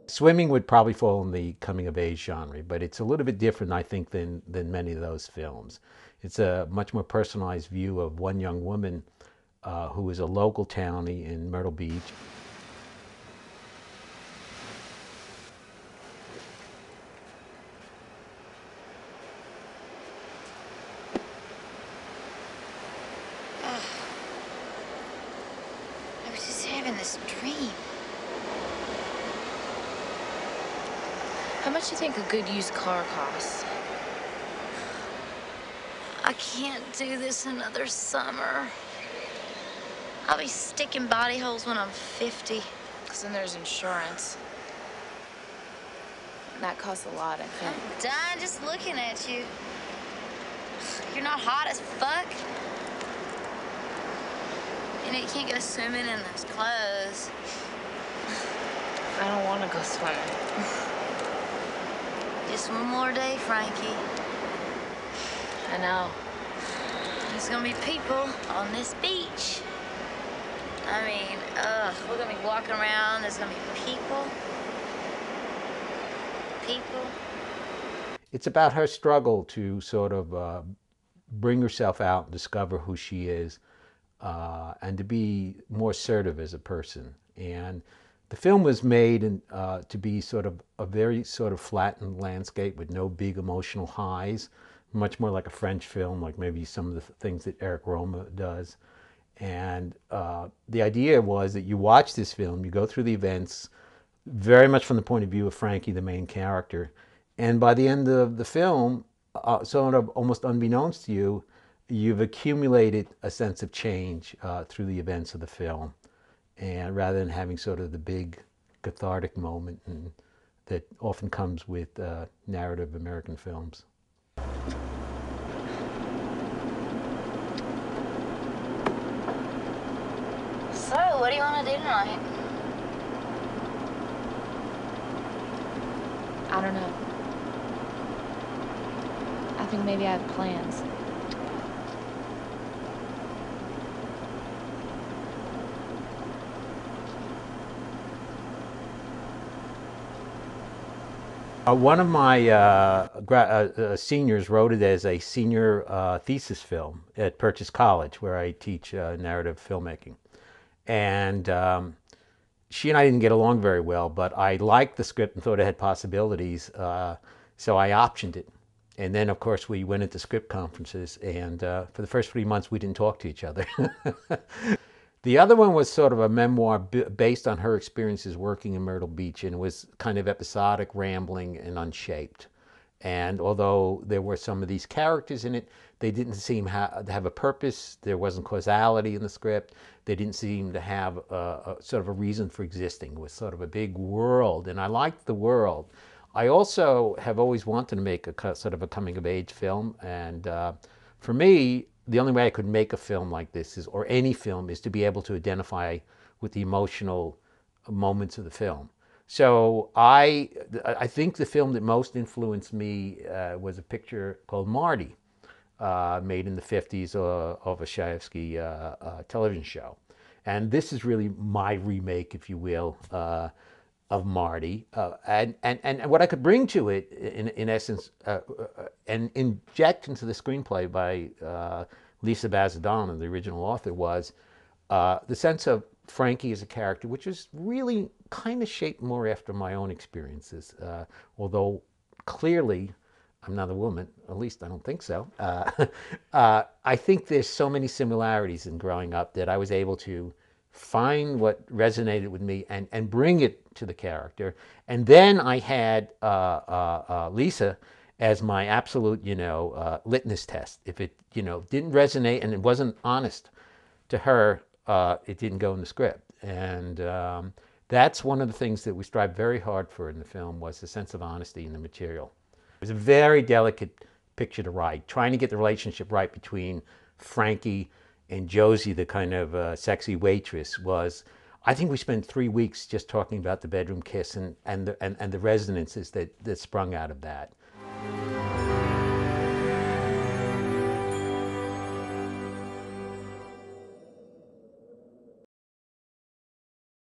Swimming would probably fall in the coming of age genre, but it's a little bit different, I think, than many of those films. It's a much more personalized view of one young woman who is a local townie in Myrtle Beach. I was just having this dream. How much do you think a good used car costs? I can't do this another summer. I'll be sticking body holes when I'm 50. Because then there's insurance. And that costs a lot, I think. I'm dying just looking at you. You're not hot as fuck. You know, you can't go swimming in those clothes. I don't want to go swimming. Just one more day, Frankie. I know. There's gonna be people on this beach. I mean, we're gonna be walking around. There's gonna be people. It's about her struggle to sort of bring herself out and discover who she is, and to be more assertive as a person. And the film was made to be sort of a very sort of flattened landscape with no big emotional highs, much more like a French film, like maybe some of the things that Eric Roma does. And the idea was that you watch this film, you go through the events, very much from the point of view of Frankie, the main character. And by the end of the film, sort of almost unbeknownst to you, you've accumulated a sense of change through the events of the film. And rather than having sort of the big cathartic moment that often comes with narrative American films. So, what do you want to do tonight? I don't know. I think maybe I have plans. One of my seniors wrote it as a senior thesis film at Purchase College, where I teach narrative filmmaking. And she and I didn't get along very well, but I liked the script and thought it had possibilities, so I optioned it. And then, of course, we went into script conferences, and for the first 3 months, we didn't talk to each other. The other one was sort of a memoir based on her experiences working in Myrtle Beach, and it was kind of episodic, rambling, and unshaped. And although there were some of these characters in it, they didn't seem to have a purpose. There wasn't causality in the script. They didn't seem to have a sort of a reason for existing. It was sort of a big world, and I liked the world. I also have always wanted to make a sort of a coming-of-age film, and for me, the only way I could make a film like this is, or any film, is to be able to identify with the emotional moments of the film. So I think the film that most influenced me was a picture called Marty, made in the 50s of a Shaevsky television show. And this is really my remake, if you will, of Marty. And what I could bring to it, in essence, and inject into the screenplay by Lisa Bazadon, the original author, was the sense of Frankie as a character, which is really kind of shaped more after my own experiences. Although clearly I'm not a woman, at least I don't think so. I think there's so many similarities in growing up that I was able to find what resonated with me and bring it to the character. And then I had Lisa as my absolute, litmus test. If it, didn't resonate and it wasn't honest to her, it didn't go in the script. And that's one of the things that we strive very hard for in the film, was the sense of honesty in the material. It was a very delicate picture to write, trying to get the relationship right between Frankie and Josie, the kind of sexy waitress. I think we spent 3 weeks just talking about the bedroom kiss and the resonances that sprung out of that.